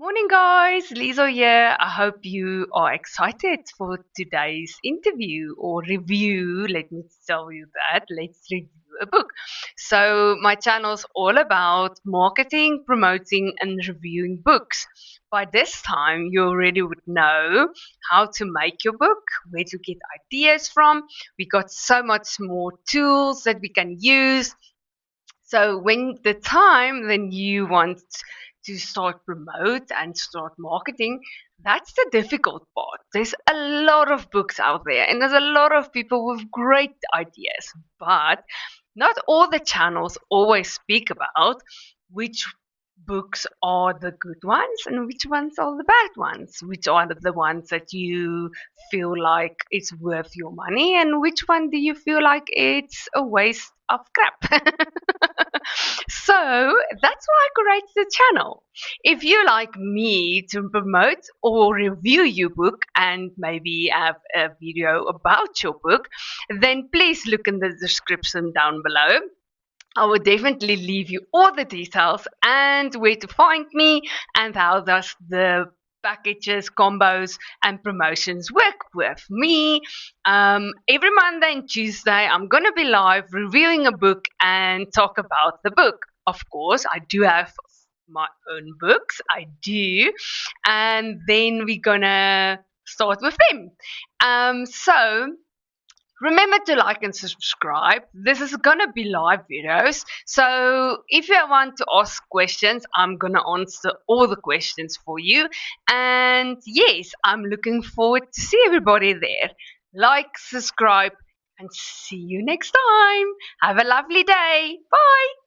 Morning, guys. Lizo here. I hope you are excited for today's interview or review. Let me tell you that. Let's review a book. So, my channel's all about marketing, promoting, and reviewing books. By this time, you already would know how to make your book, where to get ideas from. We got so much more tools that we can use. So when you want to start promote and start marketing, that's the difficult part. There's a lot of books out there and there's a lot of people with great ideas, but not all the channels always speak about which books are the good ones and which ones are the bad ones, which are the ones that you feel like it's worth your money and which one do you feel like it's a waste of crap. So that's why I created the channel. If you like me to promote or review your book and maybe have a video about your book, then please look in the description down below. I will definitely leave you all the details and where to find me and how does the packages, combos, and promotions work with me. Every Monday and Tuesday, I'm going to be live reviewing a book and talk about the book. Of course, I do have my own books. I do. And then we're going to start with them. So remember to like and subscribe. This is gonna be live videos. So if you want to ask questions, I'm gonna answer all the questions for you. And yes, I'm looking forward to see everybody there. Like, subscribe, and see you next time. Have a lovely day. Bye.